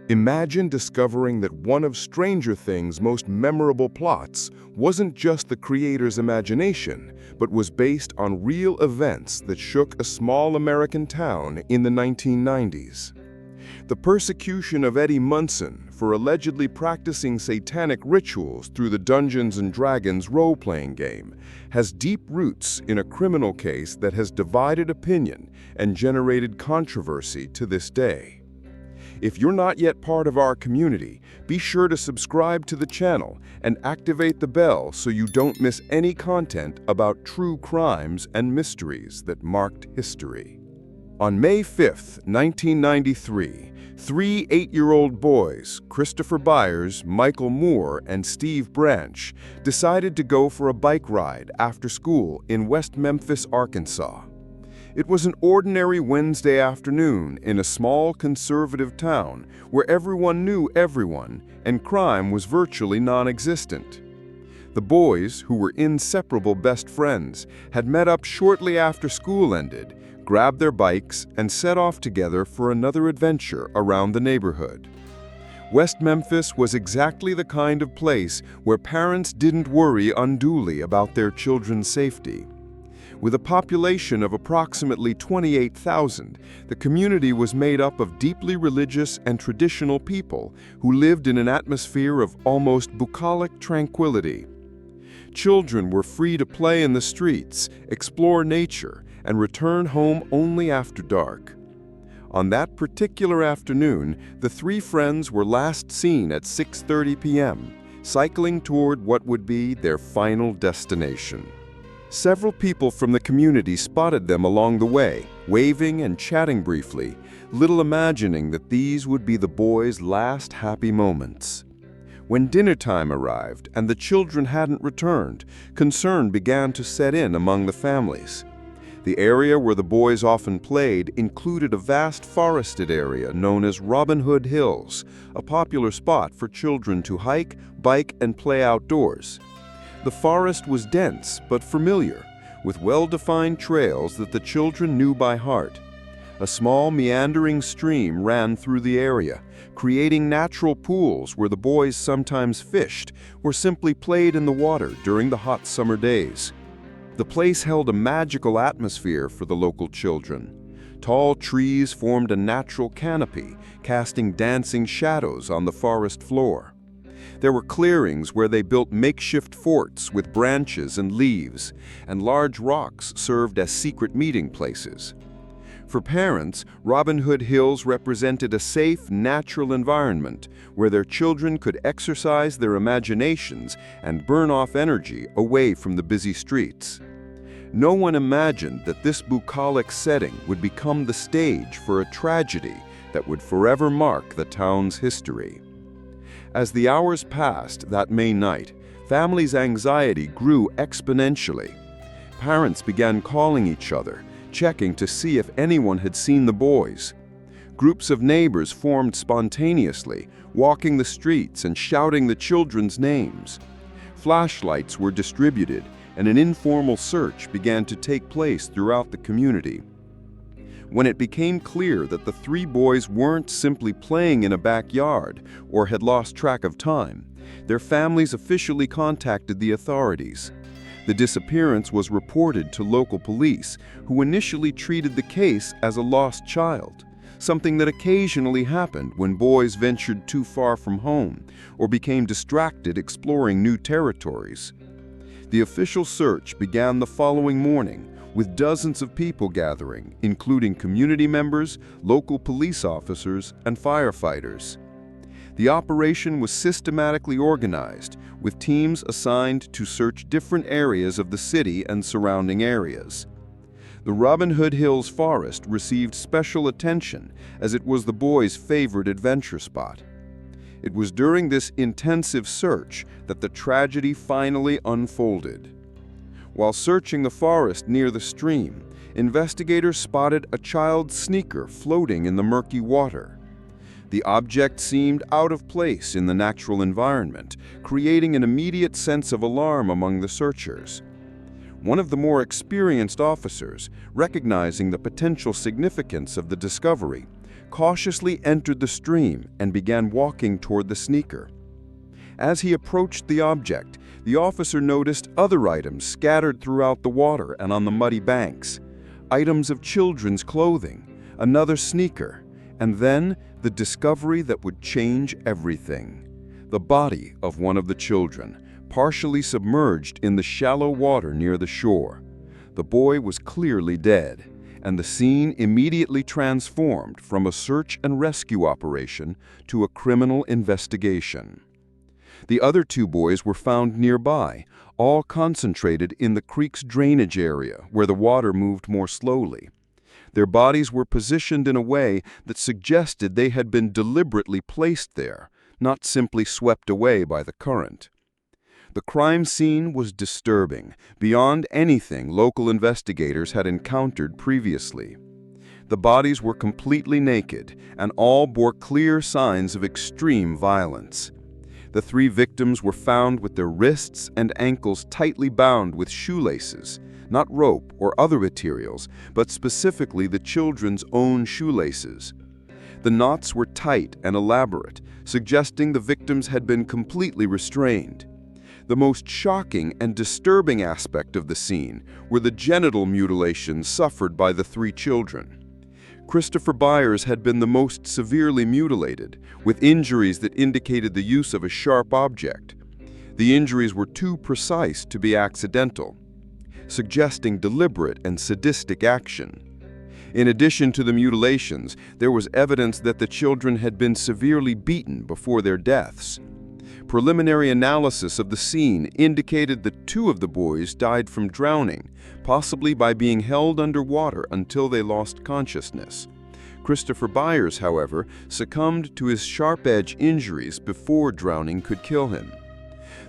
Imagine discovering that one of Stranger Things' most memorable plots wasn't just the creator's imagination, but was based on real events that shook a small American town in the 1990s. The persecution of Eddie Munson for allegedly practicing satanic rituals through the Dungeons & Dragons role-playing game has deep roots in a criminal case that has divided opinion and generated controversy to this day. If you're not yet part of our community, be sure to subscribe to the channel and activate the bell so you don't miss any content about true crimes and mysteries that marked history. On May 5, 1993, three 8-year-old boys, Christopher Byers, Michael Moore, and Steve Branch, decided to go for a bike ride after school in West Memphis, Arkansas. It was an ordinary Wednesday afternoon in a small conservative town where everyone knew everyone and crime was virtually non-existent. The boys, who were inseparable best friends, had met up shortly after school ended, grabbed their bikes, and set off together for another adventure around the neighborhood. West Memphis was exactly the kind of place where parents didn't worry unduly about their children's safety. With a population of approximately 28,000, the community was made up of deeply religious and traditional people who lived in an atmosphere of almost bucolic tranquility. Children were free to play in the streets, explore nature, and return home only after dark. On that particular afternoon, the three friends were last seen at 6:30 p.m., cycling toward what would be their final destination. Several people from the community spotted them along the way, waving and chatting briefly, little imagining that these would be the boys' last happy moments. When dinner time arrived and the children hadn't returned, concern began to set in among the families. The area where the boys often played included a vast forested area known as Robin Hood Hills, a popular spot for children to hike, bike, and play outdoors. The forest was dense but familiar, with well-defined trails that the children knew by heart. A small meandering stream ran through the area, creating natural pools where the boys sometimes fished or simply played in the water during the hot summer days. The place held a magical atmosphere for the local children. Tall trees formed a natural canopy, casting dancing shadows on the forest floor. There were clearings where they built makeshift forts with branches and leaves, and large rocks served as secret meeting places. For parents, Robin Hood Hills represented a safe, natural environment where their children could exercise their imaginations and burn off energy away from the busy streets. No one imagined that this bucolic setting would become the stage for a tragedy that would forever mark the town's history. As the hours passed that May night, families' anxiety grew exponentially. Parents began calling each other, checking to see if anyone had seen the boys. Groups of neighbors formed spontaneously, walking the streets and shouting the children's names. Flashlights were distributed, and an informal search began to take place throughout the community. When it became clear that the three boys weren't simply playing in a backyard or had lost track of time, their families officially contacted the authorities. The disappearance was reported to local police, who initially treated the case as a lost child, something that occasionally happened when boys ventured too far from home or became distracted exploring new territories. The official search began the following morning, with dozens of people gathering, including community members, local police officers, and firefighters. The operation was systematically organized, with teams assigned to search different areas of the city and surrounding areas. The Robin Hood Hills forest received special attention as it was the boys' favorite adventure spot. It was during this intensive search that the tragedy finally unfolded. While searching the forest near the stream, investigators spotted a child's sneaker floating in the murky water. The object seemed out of place in the natural environment, creating an immediate sense of alarm among the searchers. One of the more experienced officers, recognizing the potential significance of the discovery, cautiously entered the stream and began walking toward the sneaker. As he approached the object, the officer noticed other items scattered throughout the water and on the muddy banks. Items of children's clothing, another sneaker, and then the discovery that would change everything. The body of one of the children, partially submerged in the shallow water near the shore. The boy was clearly dead, and the scene immediately transformed from a search and rescue operation to a criminal investigation. The other two boys were found nearby, all concentrated in the creek's drainage area where the water moved more slowly. Their bodies were positioned in a way that suggested they had been deliberately placed there, not simply swept away by the current. The crime scene was disturbing, beyond anything local investigators had encountered previously. The bodies were completely naked, and all bore clear signs of extreme violence. The three victims were found with their wrists and ankles tightly bound with shoelaces, not rope or other materials, but specifically the children's own shoelaces. The knots were tight and elaborate, suggesting the victims had been completely restrained. The most shocking and disturbing aspect of the scene were the genital mutilations suffered by the three children. Christopher Byers had been the most severely mutilated, with injuries that indicated the use of a sharp object. The injuries were too precise to be accidental, suggesting deliberate and sadistic action. In addition to the mutilations, there was evidence that the children had been severely beaten before their deaths. Preliminary analysis of the scene indicated that two of the boys died from drowning, possibly by being held underwater until they lost consciousness. Christopher Byers, however, succumbed to his sharp-edge injuries before drowning could kill him.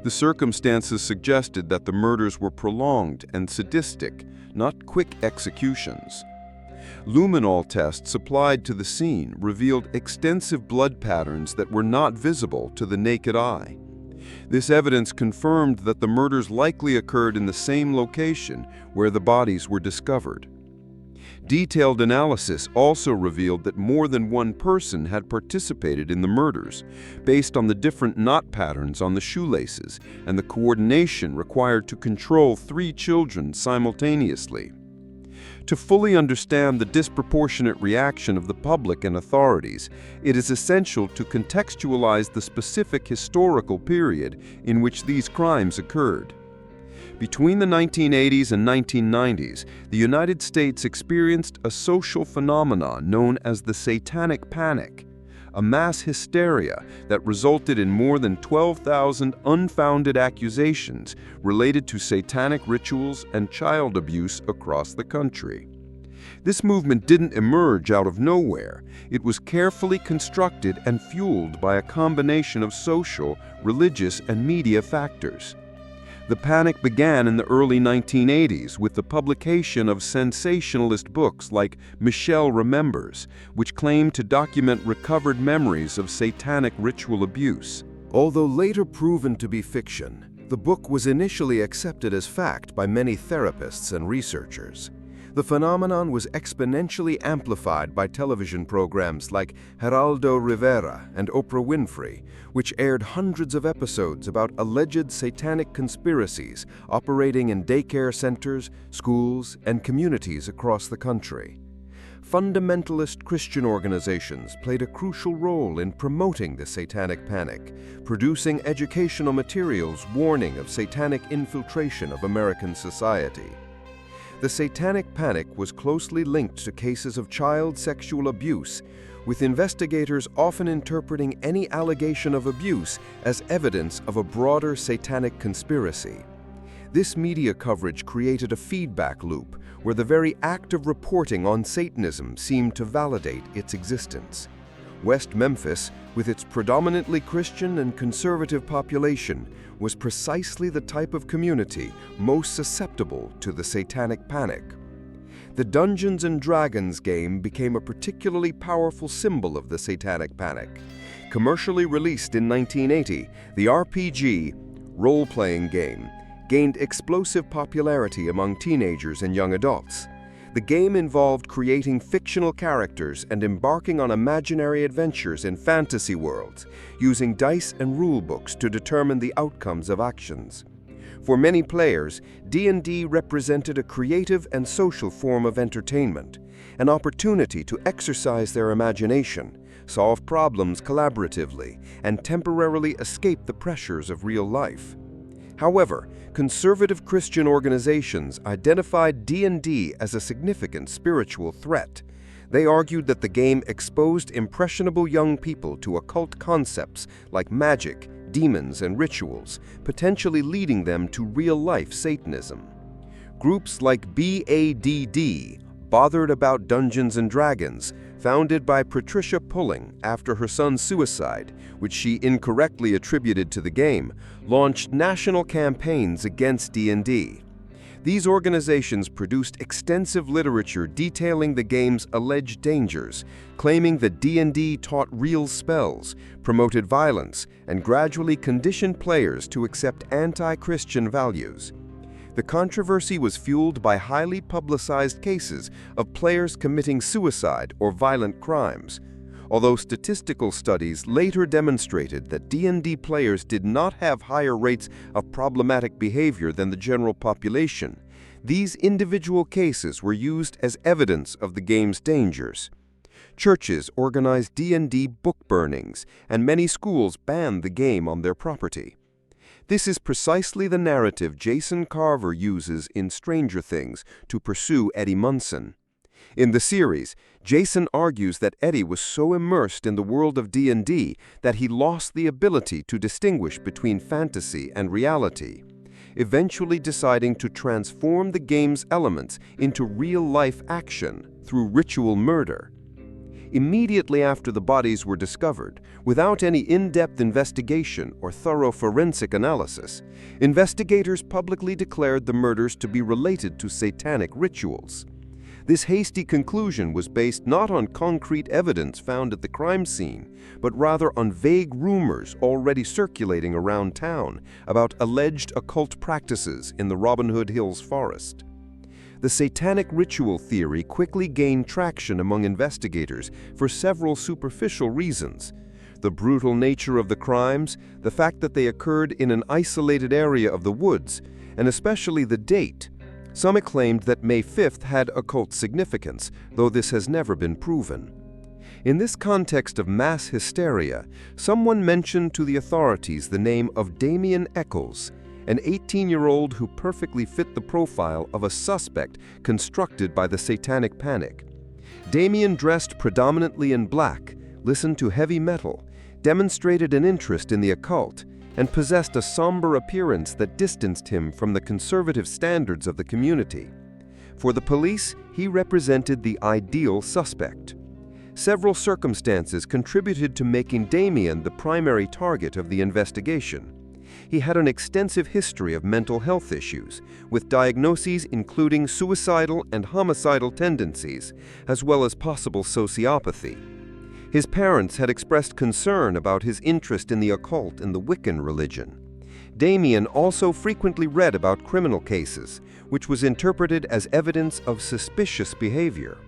The circumstances suggested that the murders were prolonged and sadistic, not quick executions. Luminol tests applied to the scene revealed extensive blood patterns that were not visible to the naked eye. This evidence confirmed that the murders likely occurred in the same location where the bodies were discovered. Detailed analysis also revealed that more than one person had participated in the murders, based on the different knot patterns on the shoelaces and the coordination required to control three children simultaneously. To fully understand the disproportionate reaction of the public and authorities, it is essential to contextualize the specific historical period in which these crimes occurred. Between the 1980s and 1990s, the United States experienced a social phenomenon known as the Satanic Panic, a mass hysteria that resulted in more than 12,000 unfounded accusations related to satanic rituals and child abuse across the country. This movement didn't emerge out of nowhere. It was carefully constructed and fueled by a combination of social, religious, and media factors. The panic began in the early 1980s with the publication of sensationalist books like Michelle Remembers, which claimed to document recovered memories of satanic ritual abuse. Although later proven to be fiction, the book was initially accepted as fact by many therapists and researchers. The phenomenon was exponentially amplified by television programs like Geraldo Rivera and Oprah Winfrey, which aired hundreds of episodes about alleged satanic conspiracies operating in daycare centers, schools, and communities across the country. Fundamentalist Christian organizations played a crucial role in promoting the Satanic Panic, producing educational materials warning of satanic infiltration of American society. The Satanic Panic was closely linked to cases of child sexual abuse, with investigators often interpreting any allegation of abuse as evidence of a broader satanic conspiracy. This media coverage created a feedback loop where the very act of reporting on Satanism seemed to validate its existence. West Memphis, with its predominantly Christian and conservative population, was precisely the type of community most susceptible to the Satanic Panic. The Dungeons & Dragons game became a particularly powerful symbol of the Satanic Panic. Commercially released in 1980, the RPG, role-playing game, gained explosive popularity among teenagers and young adults. The game involved creating fictional characters and embarking on imaginary adventures in fantasy worlds, using dice and rule books to determine the outcomes of actions. For many players, D&D represented a creative and social form of entertainment, an opportunity to exercise their imagination, solve problems collaboratively, and temporarily escape the pressures of real life. However, conservative Christian organizations identified D&D as a significant spiritual threat. They argued that the game exposed impressionable young people to occult concepts like magic, demons, and rituals, potentially leading them to real-life Satanism. Groups like BADD, Bothered About Dungeons and Dragons, founded by Patricia Pulling after her son's suicide, which she incorrectly attributed to the game, launched national campaigns against D&D. These organizations produced extensive literature detailing the game's alleged dangers, claiming that D&D taught real spells, promoted violence, and gradually conditioned players to accept anti-Christian values. The controversy was fueled by highly publicized cases of players committing suicide or violent crimes. Although statistical studies later demonstrated that D&D players did not have higher rates of problematic behavior than the general population, these individual cases were used as evidence of the game's dangers. Churches organized D&D book burnings, and many schools banned the game on their property. This is precisely the narrative Jason Carver uses in Stranger Things to pursue Eddie Munson. In the series, Jason argues that Eddie was so immersed in the world of D&D that he lost the ability to distinguish between fantasy and reality, eventually deciding to transform the game's elements into real-life action through ritual murder. Immediately after the bodies were discovered, without any in-depth investigation or thorough forensic analysis, investigators publicly declared the murders to be related to satanic rituals. This hasty conclusion was based not on concrete evidence found at the crime scene, but rather on vague rumors already circulating around town about alleged occult practices in the Robin Hood Hills forest. The satanic ritual theory quickly gained traction among investigators for several superficial reasons. The brutal nature of the crimes, the fact that they occurred in an isolated area of the woods, and especially the date. Some claimed that May 5th had occult significance, though this has never been proven. In this context of mass hysteria, someone mentioned to the authorities the name of Damien Echols, an 18-year-old who perfectly fit the profile of a suspect constructed by the Satanic Panic. Damien dressed predominantly in black, listened to heavy metal, demonstrated an interest in the occult, and possessed a somber appearance that distanced him from the conservative standards of the community. For the police, he represented the ideal suspect. Several circumstances contributed to making Damien the primary target of the investigation. He had an extensive history of mental health issues, with diagnoses including suicidal and homicidal tendencies, as well as possible sociopathy. His parents had expressed concern about his interest in the occult and the Wiccan religion. Damien also frequently read about criminal cases, which was interpreted as evidence of suspicious behavior.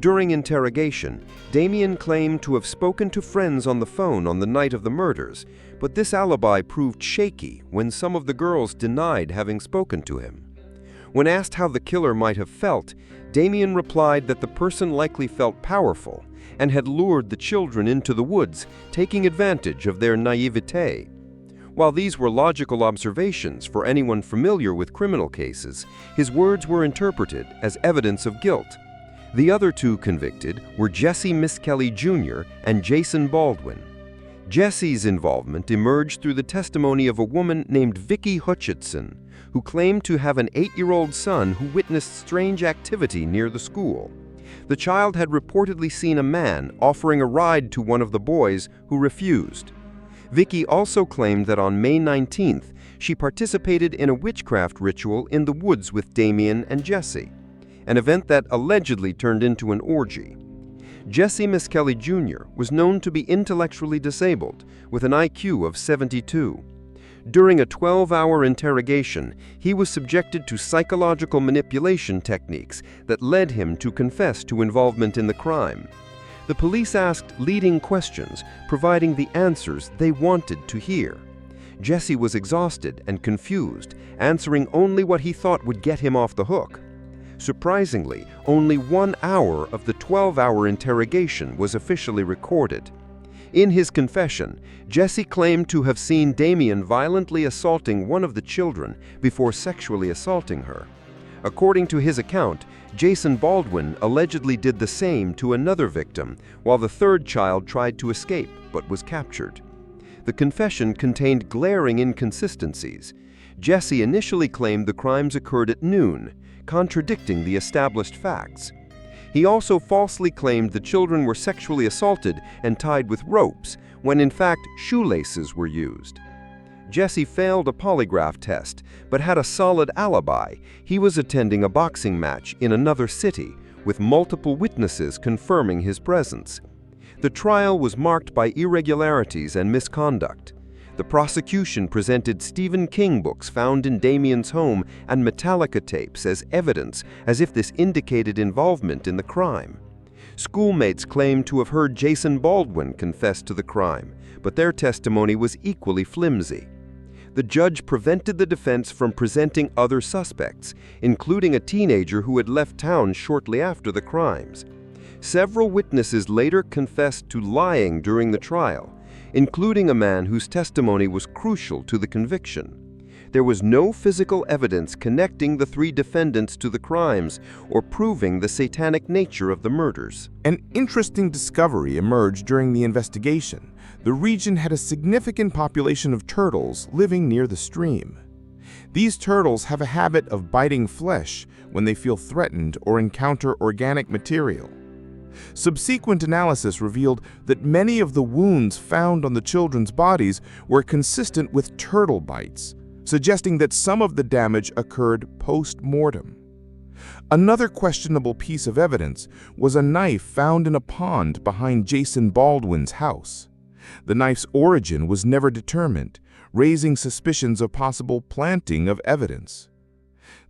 During interrogation, Damien claimed to have spoken to friends on the phone on the night of the murders, but this alibi proved shaky when some of the girls denied having spoken to him. When asked how the killer might have felt, Damien replied that the person likely felt powerful and had lured the children into the woods, taking advantage of their naivete. While these were logical observations for anyone familiar with criminal cases, his words were interpreted as evidence of guilt. The other two convicted were Jesse Miskelly Jr. and Jason Baldwin. Jesse's involvement emerged through the testimony of a woman named Vicki Hutchinson, who claimed to have an 8-year-old son who witnessed strange activity near the school. The child had reportedly seen a man offering a ride to one of the boys who refused. Vicki also claimed that on May 19th, she participated in a witchcraft ritual in the woods with Damien and Jesse, an event that allegedly turned into an orgy. Jesse Miskelly Jr. was known to be intellectually disabled, with an IQ of 72. During a 12-hour interrogation, he was subjected to psychological manipulation techniques that led him to confess to involvement in the crime. The police asked leading questions, providing the answers they wanted to hear. Jesse was exhausted and confused, answering only what he thought would get him off the hook. Surprisingly, only 1 hour of the 12-hour interrogation was officially recorded. In his confession, Jesse claimed to have seen Damien violently assaulting one of the children before sexually assaulting her. According to his account, Jason Baldwin allegedly did the same to another victim, while the third child tried to escape but was captured. The confession contained glaring inconsistencies. Jesse initially claimed the crimes occurred at noon, contradicting the established facts. He also falsely claimed the children were sexually assaulted and tied with ropes, when in fact shoelaces were used. Jesse failed a polygraph test, but had a solid alibi. He was attending a boxing match in another city, with multiple witnesses confirming his presence. The trial was marked by irregularities and misconduct. The prosecution presented Stephen King books found in Damien's home and Metallica tapes as evidence, as if this indicated involvement in the crime. Schoolmates claimed to have heard Jason Baldwin confess to the crime, but their testimony was equally flimsy. The judge prevented the defense from presenting other suspects, including a teenager who had left town shortly after the crimes. Several witnesses later confessed to lying during the trial, including a man whose testimony was crucial to the conviction. There was no physical evidence connecting the three defendants to the crimes or proving the satanic nature of the murders. An interesting discovery emerged during the investigation. The region had a significant population of turtles living near the stream. These turtles have a habit of biting flesh when they feel threatened or encounter organic material. Subsequent analysis revealed that many of the wounds found on the children's bodies were consistent with turtle bites, suggesting that some of the damage occurred post-mortem. Another questionable piece of evidence was a knife found in a pond behind Jason Baldwin's house. The knife's origin was never determined, raising suspicions of possible planting of evidence.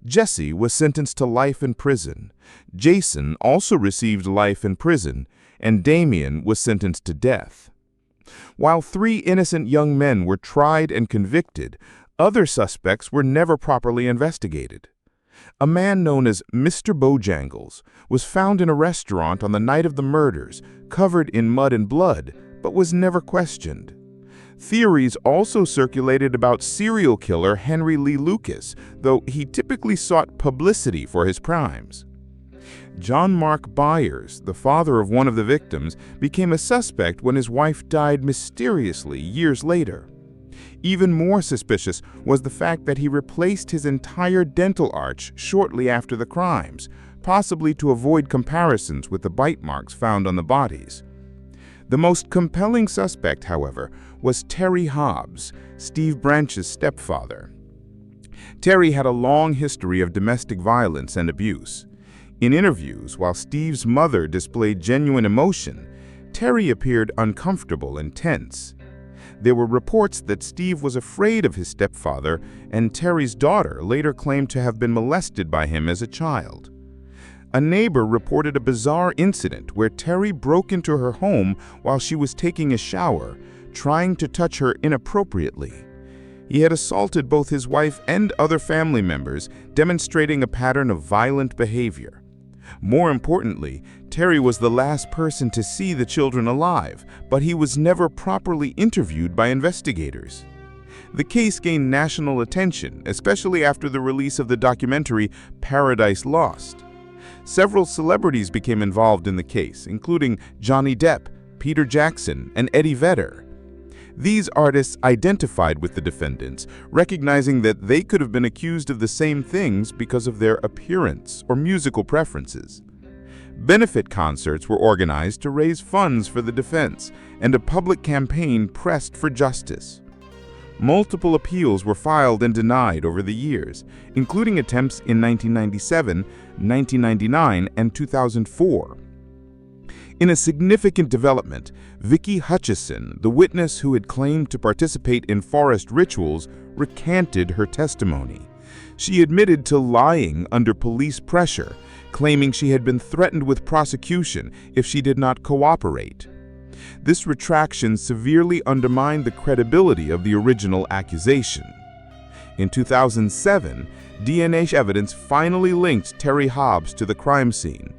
Jesse was sentenced to life in prison. Jason also received life in prison, and Damien was sentenced to death. While 3 innocent young men were tried and convicted, other suspects were never properly investigated. A man known as Mr. Bojangles was found in a restaurant on the night of the murders, covered in mud and blood, but was never questioned. Theories also circulated about serial killer Henry Lee Lucas, though he typically sought publicity for his crimes. John Mark Byers, the father of one of the victims, became a suspect when his wife died mysteriously years later. Even more suspicious was the fact that he replaced his entire dental arch shortly after the crimes, possibly to avoid comparisons with the bite marks found on the bodies. The most compelling suspect, however, was Terry Hobbs, Steve Branch's stepfather. Terry had a long history of domestic violence and abuse. In interviews, while Steve's mother displayed genuine emotion, Terry appeared uncomfortable and tense. There were reports that Steve was afraid of his stepfather, and Terry's daughter later claimed to have been molested by him as a child. A neighbor reported a bizarre incident where Terry broke into her home while she was taking a shower, trying to touch her inappropriately. He had assaulted both his wife and other family members, demonstrating a pattern of violent behavior. More importantly, Terry was the last person to see the children alive, but he was never properly interviewed by investigators. The case gained national attention, especially after the release of the documentary Paradise Lost. Several celebrities became involved in the case, including Johnny Depp, Peter Jackson, and Eddie Vedder. These artists identified with the defendants, recognizing that they could have been accused of the same things because of their appearance or musical preferences. Benefit concerts were organized to raise funds for the defense, and a public campaign pressed for justice. Multiple appeals were filed and denied over the years, including attempts in 1997, 1999, and 2004. In a significant development, Vicki Hutchison, the witness who had claimed to participate in forest rituals, recanted her testimony. She admitted to lying under police pressure, claiming she had been threatened with prosecution if she did not cooperate. This retraction severely undermined the credibility of the original accusation. In 2007, DNA evidence finally linked Terry Hobbs to the crime scene.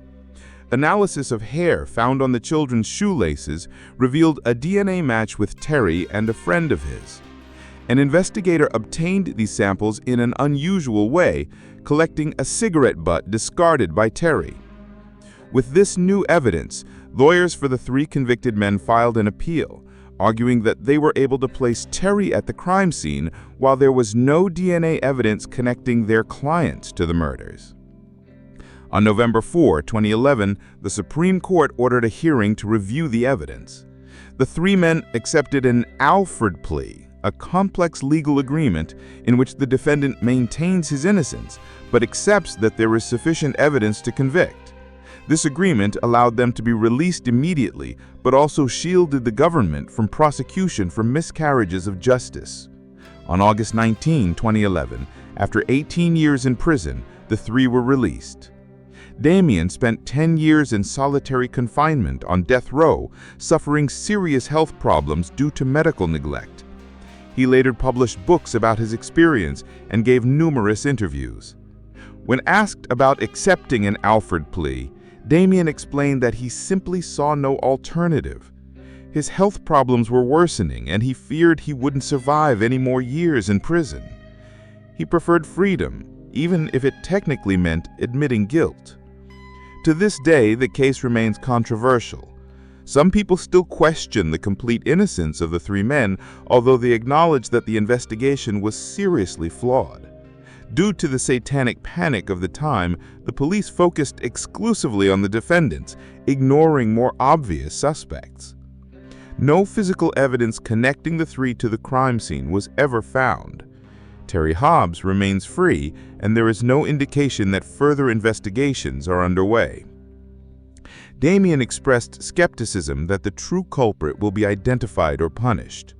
Analysis of hair found on the children's shoelaces revealed a DNA match with Terry and a friend of his. An investigator obtained these samples in an unusual way, collecting a cigarette butt discarded by Terry. With this new evidence, lawyers for the 3 convicted men filed an appeal, arguing that they were able to place Terry at the crime scene while there was no DNA evidence connecting their clients to the murders. On November 4, 2011, the Supreme Court ordered a hearing to review the evidence. The 3 men accepted an Alford plea, a complex legal agreement in which the defendant maintains his innocence but accepts that there is sufficient evidence to convict. This agreement allowed them to be released immediately but also shielded the government from prosecution for miscarriages of justice. On August 19, 2011, after 18 years in prison, the 3 were released. Damien spent 10 years in solitary confinement on death row, suffering serious health problems due to medical neglect. He later published books about his experience and gave numerous interviews. When asked about accepting an Alford plea, Damien explained that he simply saw no alternative. His health problems were worsening and he feared he wouldn't survive any more years in prison. He preferred freedom, even if it technically meant admitting guilt. To this day, the case remains controversial. Some people still question the complete innocence of the 3 men, although they acknowledge that the investigation was seriously flawed. Due to the satanic panic of the time, the police focused exclusively on the defendants, ignoring more obvious suspects. No physical evidence connecting the 3 to the crime scene was ever found. Terry Hobbs remains free, and there is no indication that further investigations are underway. Damien expressed skepticism that the true culprit will be identified or punished.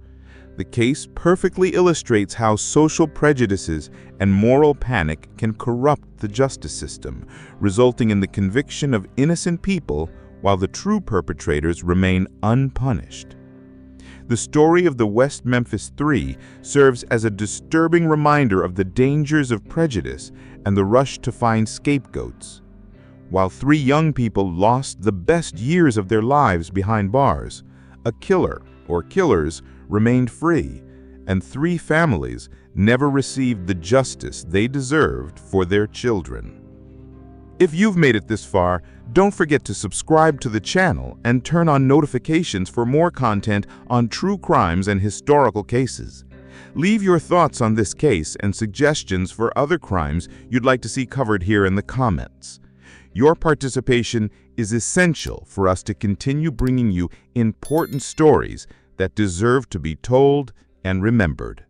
The case perfectly illustrates how social prejudices and moral panic can corrupt the justice system, resulting in the conviction of innocent people while the true perpetrators remain unpunished. The story of the West Memphis 3 serves as a disturbing reminder of the dangers of prejudice and the rush to find scapegoats. While 3 young people lost the best years of their lives behind bars, a killer or killers remained free, and 3 families never received the justice they deserved for their children. If you've made it this far, don't forget to subscribe to the channel and turn on notifications for more content on true crimes and historical cases. Leave your thoughts on this case and suggestions for other crimes you'd like to see covered here in the comments. Your participation is essential for us to continue bringing you important stories that deserve to be told and remembered.